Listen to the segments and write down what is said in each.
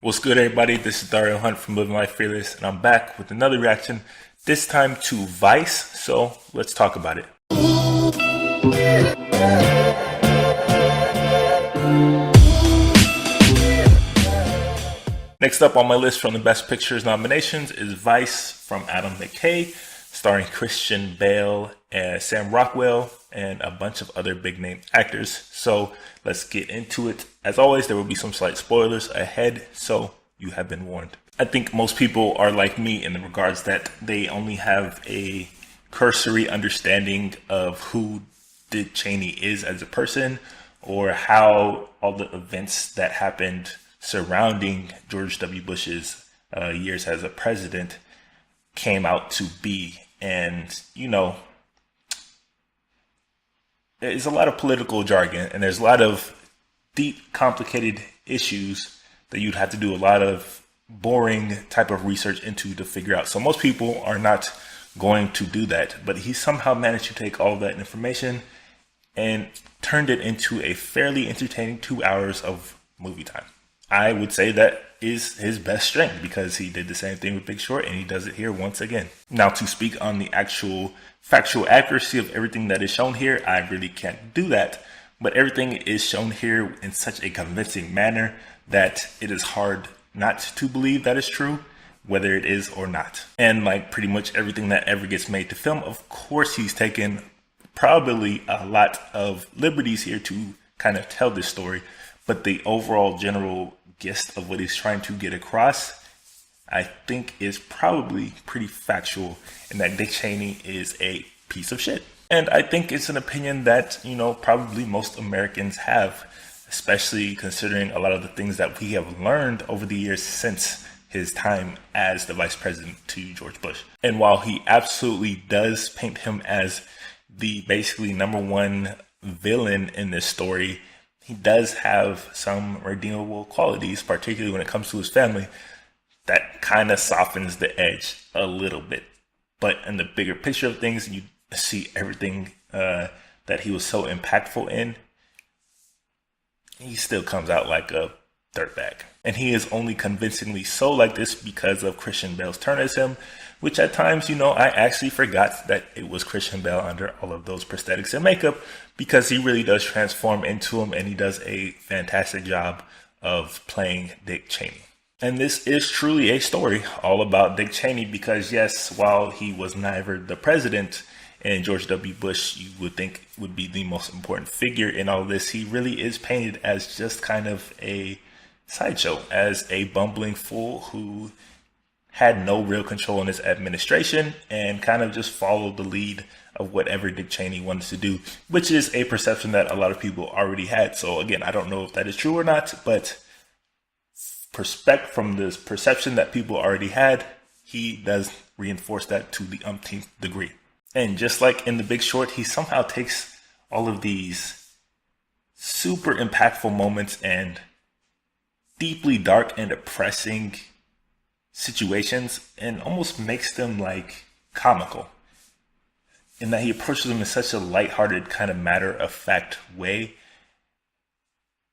What's good, everybody? This is Dario Hunt from Living Life Fearless, and I'm back with another reaction, this time to Vice. So let's talk about it. Next up on my list from the Best Pictures nominations is Vice from Adam McKay, starring Christian Bale and Sam Rockwell and a bunch of other big name actors. So let's get into it. As always, there will be some slight spoilers ahead, so you have been warned. I think most people are like me in the regards that they only have a cursory understanding of who Dick Cheney is as a person, or how all the events that happened surrounding George W. Bush's years as a president came out to be. And, you know, there's a lot of political jargon and there's a lot of deep, complicated issues that you'd have to do a lot of boring type of research into to figure out. So most people are not going to do that, but he somehow managed to take all that information and turned it into a fairly entertaining 2 hours of movie time. I would say that is his best strength because he did the same thing with Big Short and he does it here once again. Now, to speak on the actual factual accuracy of everything that is shown here, I really can't do that. But everything is shown here in such a convincing manner that it is hard not to believe that is true, whether it is or not. And like pretty much everything that ever gets made to film, of course he's taken probably a lot of liberties here to kind of tell this story. But the overall general gist of what he's trying to get across, I think, is probably pretty factual, and that Dick Cheney is a piece of shit. And I think it's an opinion that, you know, probably most Americans have, especially considering a lot of the things that we have learned over the years since his time as the vice president to George Bush. And while he absolutely does paint him as the basically number one villain in this story, he does have some redeemable qualities, particularly when it comes to his family, that kind of softens the edge a little bit. But in the bigger picture of things, you see everything that he was so impactful in, he still comes out like a dirtbag. And he is only convincingly so like this because of Christian Bale's turn as him, which at times, you know, I actually forgot that it was Christian Bale under all of those prosthetics and makeup, because he really does transform into him and he does a fantastic job of playing Dick Cheney. And this is truly a story all about Dick Cheney because, yes, while he was neither the president and George W. Bush, you would think would be the most important figure in all of this, he really is painted as just kind of a sideshow, as a bumbling fool who had no real control in his administration and kind of just followed the lead of whatever Dick Cheney wanted to do, which is a perception that a lot of people already had. So again, I don't know if that is true or not, but from this perception that people already had, he does reinforce that to the umpteenth degree. And just like in The Big Short, he somehow takes all of these super impactful moments and deeply dark and depressing situations and almost makes them like comical, in that he approaches them in such a lighthearted kind of matter-of-fact way.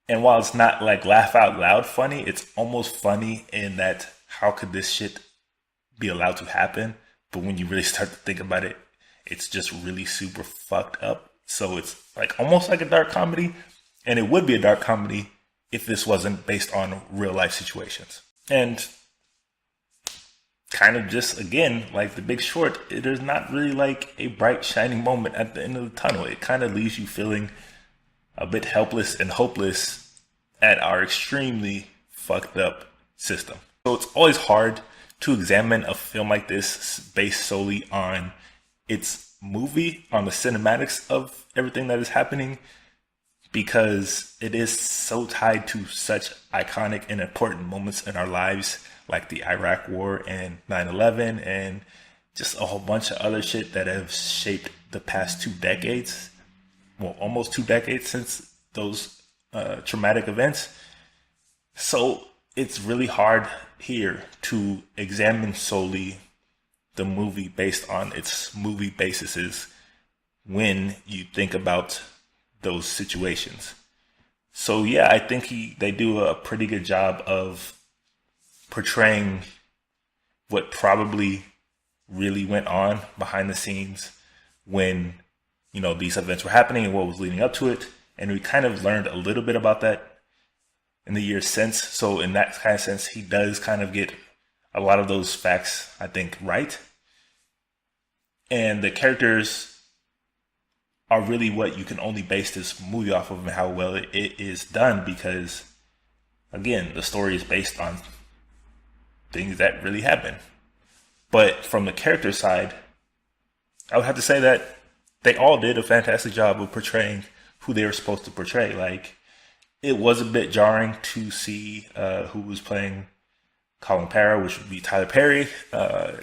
And while it's not like laugh out loud funny, it's almost funny in that how could this shit be allowed to happen? But when you really start to think about it, it's just really super fucked up. So it's like almost like a dark comedy, and it would be a dark comedy if this wasn't based on real life situations. And kind of just, again, like The Big Short, there's not really like a bright shining moment at the end of the tunnel. It kind of leaves you feeling a bit helpless and hopeless at our extremely fucked up system. So it's always hard to examine a film like this based solely on its movie, on the cinematics of everything that is happening, because it is so tied to such iconic and important moments in our lives, like the Iraq War and 9/11 and just a whole bunch of other shit that have shaped the past 2 decades. Well, almost 2 decades since those traumatic events. So it's really hard here to examine solely the movie based on its movie bases when you think about those situations. So yeah, I think they do a pretty good job of portraying what probably really went on behind the scenes when, these events were happening and what was leading up to it. And we kind of learned a little bit about that in the years since. So in that kind of sense, he does kind of get a lot of those facts, I think, right. And the characters are really what you can only base this movie off of and how well it is done, because, again, the story is based on things that really happened. But from the character side, I would have to say that they all did a fantastic job of portraying who they were supposed to portray. Like, it was a bit jarring to see who was playing Colin Farrell, which would be Tyler Perry.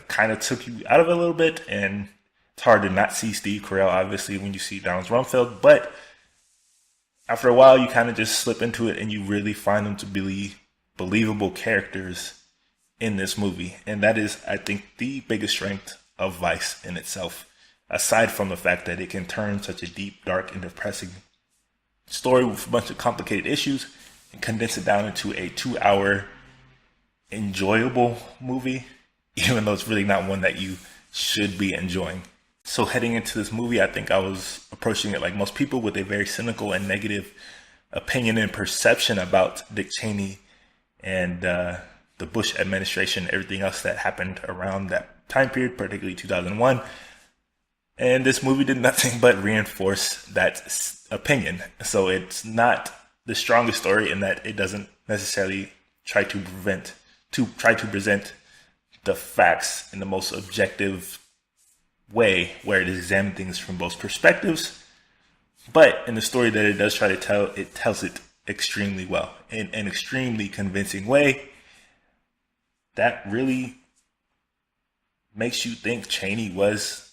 Kind of took you out of it a little bit, and it's hard to not see Steve Carell, obviously, when you see Donald Rumsfeld. But after a while, you kind of just slip into it, and you really find them to be believable characters in this movie. And that is, I think, the biggest strength of Vice in itself, aside from the fact that it can turn such a deep, dark, and depressing story with a bunch of complicated issues and condense it down into a 2-hour enjoyable movie, even though it's really not one that you should be enjoying. So heading into this movie, I think I was approaching it like most people, with a very cynical and negative opinion and perception about Dick Cheney and the Bush administration, everything else that happened around that time period, particularly 2001. And this movie did nothing but reinforce that opinion. So it's not the strongest story in that it doesn't necessarily try to present the facts in the most objective way, where it examines things from both perspectives. But in the story that it does try to tell, it tells it extremely well, in an extremely convincing way that really makes you think Cheney was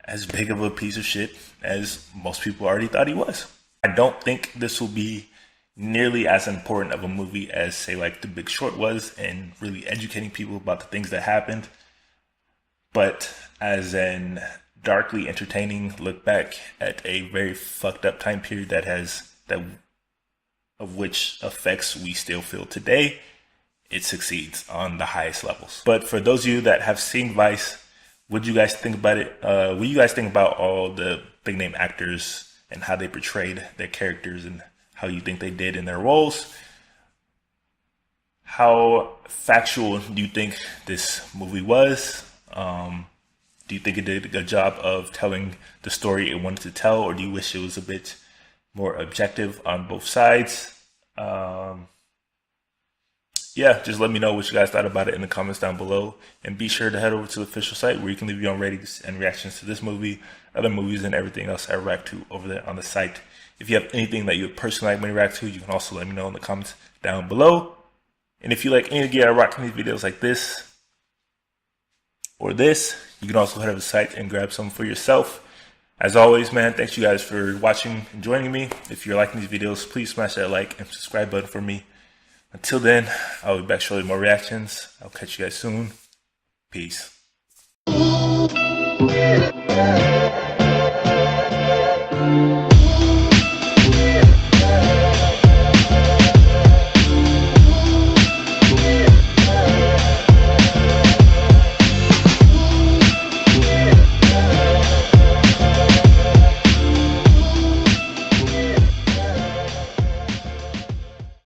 as big of a piece of shit as most people already thought he was. I don't think this will be nearly as important of a movie as, say, like The Big Short was, and really educating people about the things that happened. But as an darkly entertaining look back at a very fucked up time period of which effects we still feel today, it succeeds on the highest levels. But for those of you that have seen Vice, what do you guys think about it? What do you guys think about all the big name actors and how they portrayed their characters and how you think they did in their roles? How factual do you think this movie was? Do you think it did a good job of telling the story it wanted to tell, or do you wish it was a bit more objective on both sides? Yeah, just let me know what you guys thought about it in the comments down below. And be sure to head over to the official site where you can leave your own ratings and reactions to this movie, other movies, and everything else I react to over there on the site. If you have anything that you would personally like me to react to, you can also let me know in the comments down below. And if you like any gear I rock in these videos like this or this, you can also head over to the site and grab some for yourself. As always, man, thanks you guys for watching and joining me. If you're liking these videos, please smash that like and subscribe button for me. Until then, I'll be back shortly with more reactions. I'll catch you guys soon. Peace.